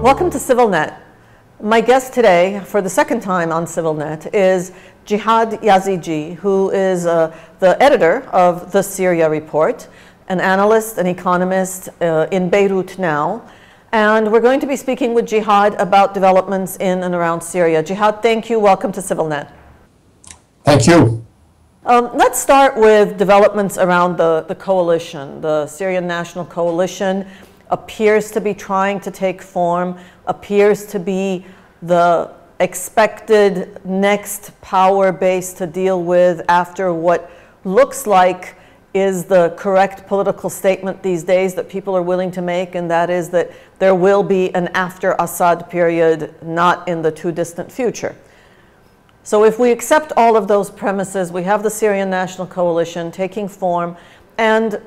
Welcome to CivilNet. My guest today, for the second time on CivilNet, is Jihad Yazigi, who is the editor of the Syria Report, an analyst, an economist in Beirut now. And we're going to be speaking with Jihad about developments in and around Syria. Jihad, thank you. Welcome to CivilNet. Thank you. Let's start with developments around the coalition. The Syrian National Coalition appears to be trying to take form, appears to be the expected next power base to deal with after what looks like is the correct political statement these days that people are willing to make, and that is that there will be an after-Assad period not in the too distant future. So if we accept all of those premises, we have the Syrian National Coalition taking form, and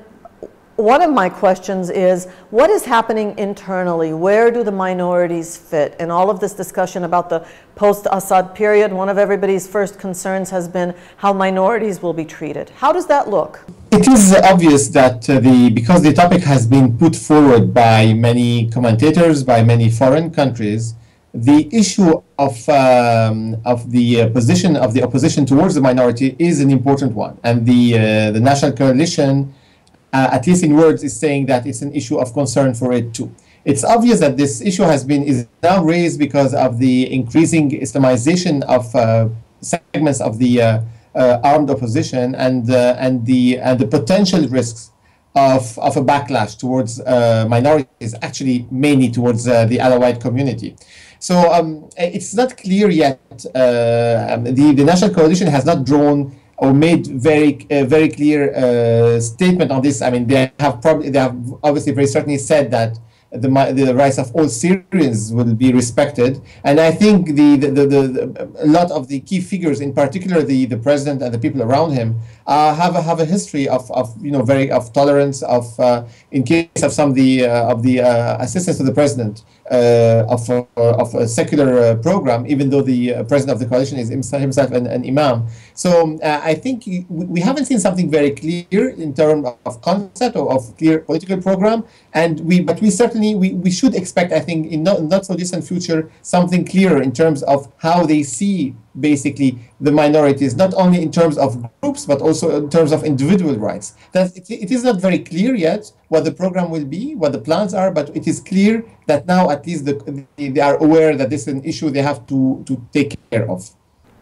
one of my questions is, what is happening internally? Where do the minorities fit? In all of this discussion about the post-Assad period, one of everybody's first concerns has been how minorities will be treated. How does that look? It is obvious that because the topic has been put forward by many commentators, by many foreign countries, the issue of the position of the opposition towards the minority is an important one, and the National Coalition, at least in words, is saying that it's an issue of concern for it too. It's obvious that this issue is now raised because of the increasing Islamization of segments of the armed opposition and the potential risks of a backlash towards minorities, actually mainly towards the Alawite community. So it's not clear yet. The National Coalition has not drawn or made very clear statement on this. I mean, they have obviously very certainly said that the rights of all Syrians will be respected, and I think a lot of the key figures, in particular the president and the people around him, have a history of tolerance, in case of some of the assistants to the president, of a secular program, even though the president of the coalition is himself an imam. So I think we haven't seen something very clear in terms of concept or of clear political program, but we certainly should expect, I think, in not so distant future, something clearer in terms of how they see basically the minorities, not only in terms of groups, but also in terms of individual rights. It is not very clear yet what the program will be, what the plans are, but it is clear that now at least they are aware that this is an issue they have to take care of.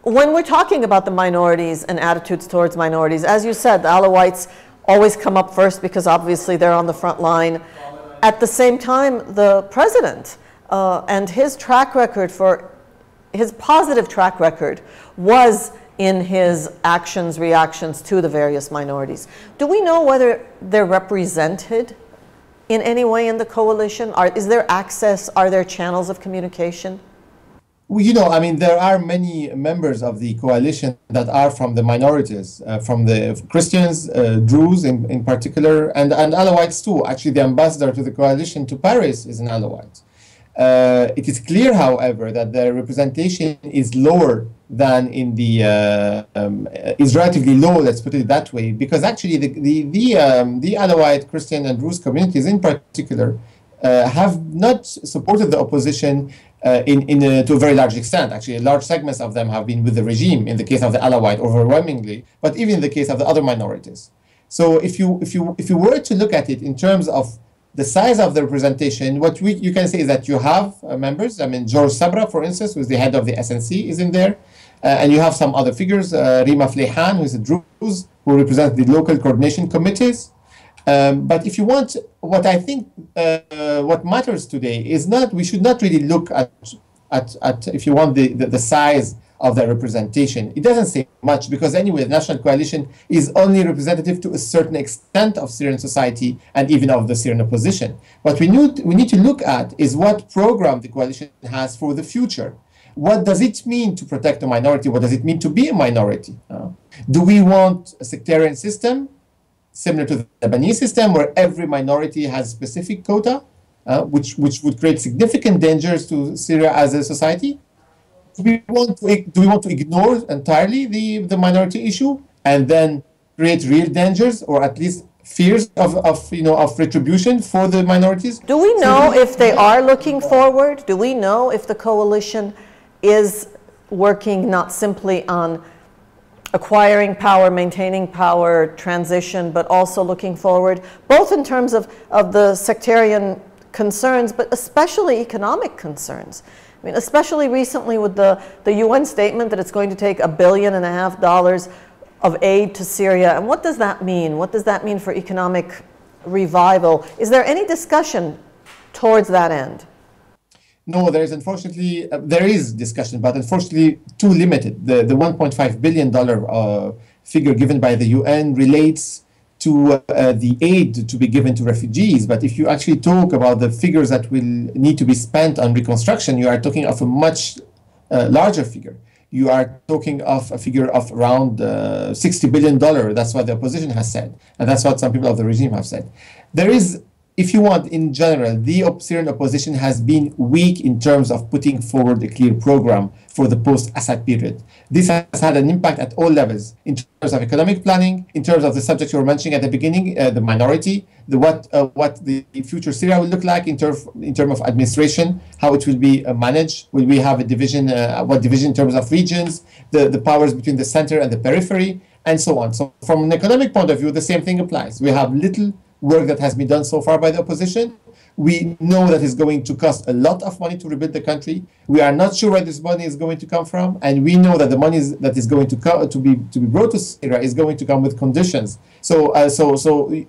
When we're talking about the minorities and attitudes towards minorities, as you said, the Alawites always come up first because obviously they're on the front line. At the same time, the president and his track record his positive track record was in his reactions to the various minorities. Do we know whether they're represented in any way in the coalition? Is there access? Are there channels of communication? Well, I mean, there are many members of the coalition that are from the minorities, from the Christians, Druze in particular, and Alawites too. Actually, the ambassador to the coalition to Paris is an Alawite. It is clear, however, that the representation is lower than in is relatively low, let's put it that way, because actually the Alawite, Christian, and Druze communities in particular have not supported the opposition to a very large extent. Actually, large segments of them have been with the regime, in the case of the Alawite overwhelmingly, but even in the case of the other minorities. So if you were to look at it in terms of the size of the representation, what you can say is that you have members. I mean, George Sabra, for instance, who is the head of the SNC, is in there. And you have some other figures, Rima Fleihan, who is a Druze, who represents the local coordination committees. But if you want, what I think, what matters today is we should not really look at if you want, the size of the representation. It doesn't say much, because anyway, the National Coalition is only representative to a certain extent of Syrian society and even of the Syrian opposition. What we need to look at is what program the coalition has for the future. What does it mean to protect a minority? What does it mean to be a minority? Do we want a sectarian system similar to the Lebanese system, where every minority has specific quota, which would create significant dangers to Syria as a society? Do we want to ignore entirely the minority issue and then create real dangers, or at least fears of retribution for the minorities. Do we know if they are looking forward? Do we know if the coalition is working not simply on acquiring power, maintaining power, transition, but also looking forward, both in terms of the sectarian concerns, but especially economic concerns? I mean, especially recently with the UN statement that it's going to take $1.5 billion of aid to Syria. And what does that mean? What does that mean for economic revival? Is there any discussion towards that end? No, there is unfortunately, there is discussion, but unfortunately too limited. The $1.5 billion figure given by the UN relates to the aid to be given to refugees. But if you actually talk about the figures that will need to be spent on reconstruction, you are talking of a much larger figure. You are talking of a figure of around $60 billion. That's what the opposition has said. And that's what some people of the regime have said. There is, if you want, in general, the Syrian opposition has been weak in terms of putting forward a clear program for the post-Assad period. This has had an impact at all levels, in terms of economic planning, in terms of the subject you were mentioning at the beginning, the minority, what the future Syria will look like in terms of administration, how it will be managed. Will we have a division, what division in terms of regions, the powers between the center and the periphery, and so on. So from an economic point of view, the same thing applies. We have little work that has been done so far by the opposition. We know that it's going to cost a lot of money to rebuild the country. We are not sure where this money is going to come from, and we know that the money that is going to be brought to Syria is going to come with conditions. So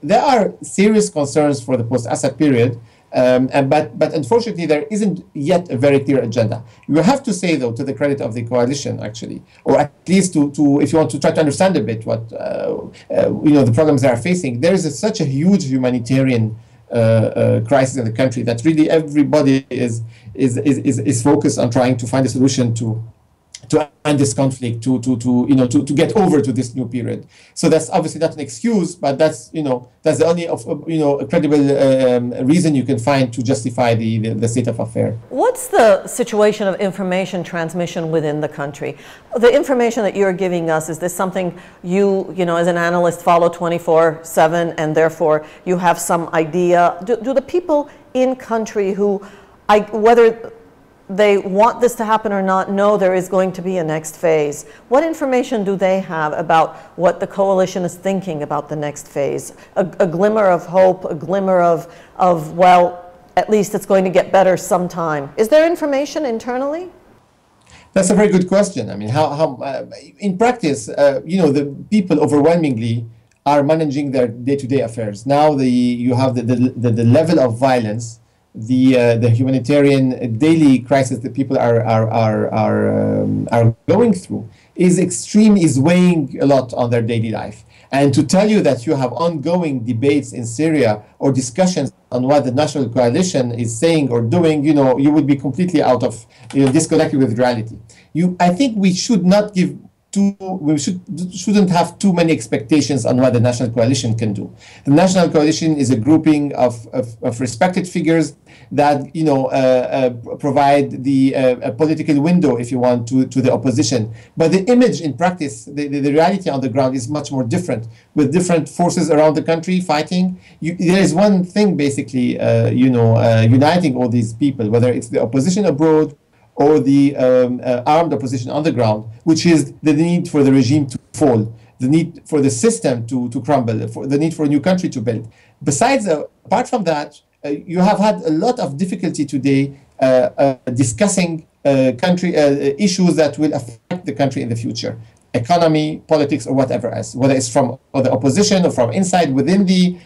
there are serious concerns for the post-Assad period, but unfortunately there isn't yet a very clear agenda. You have to say, though, to the credit of the coalition, actually, or at least to if you want to try to understand a bit what the problems they are facing, there is such a huge humanitarian crisis in the country that really everybody is focused on trying to find a solution to end this conflict, to get over to this new period. So that's obviously not an excuse, but that's the only a credible reason you can find to justify the state of affairs. What's the situation of information transmission within the country? The information that you're giving us, is this something you as an analyst follow 24/7, and therefore you have some idea? Do the people in country who, whether they want this to happen or not, know there is going to be a next phase? What information do they have about what the coalition is thinking about the next phase? A glimmer of hope, a glimmer of well, at least it's going to get better sometime. Is there information internally? That's a very good question. I mean, how in practice, the people overwhelmingly are managing their day-to-day affairs. Now you have the level of violence, the humanitarian daily crisis that people are going through is weighing a lot on their daily life. And to tell you that you have ongoing debates in Syria or discussions on what the National Coalition is saying or doing, you would be completely out of, disconnected with reality. I think we should not give shouldn't have too many expectations on what the National Coalition can do. The National Coalition is a grouping of respected figures that provide a political window, if you want, to the opposition. But the image in practice, the reality on the ground is much more different, with different forces around the country fighting. There is one thing basically, uniting all these people, whether it's the opposition abroad or the armed opposition on the ground, which is the need for the regime to fall, the need for the system to crumble, the need for a new country to build. Besides, apart from that, you have had a lot of difficulty today discussing country issues that will affect the country in the future. Economy, politics, or whatever else, whether it's from the opposition or from inside within the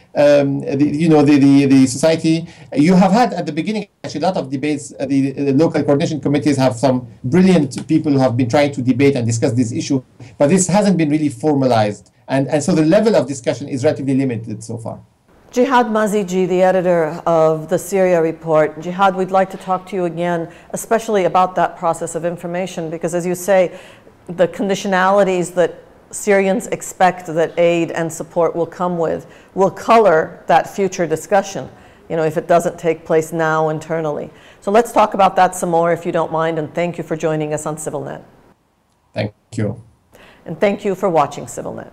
society. You have had at the beginning actually a lot of debates. The local coordination committees have some brilliant people who have been trying to debate and discuss this issue, but this hasn't been really formalized, and so the level of discussion is relatively limited so far. Jihad Yazigi, the editor of the Syria Report. Jihad, we'd like to talk to you again, especially about that process of information, because as you say, the conditionalities that Syrians expect that aid and support will come with will color that future discussion, if it doesn't take place now internally. So let's talk about that some more, if you don't mind, and thank you for joining us on CivilNet. Thank you. And thank you for watching CivilNet.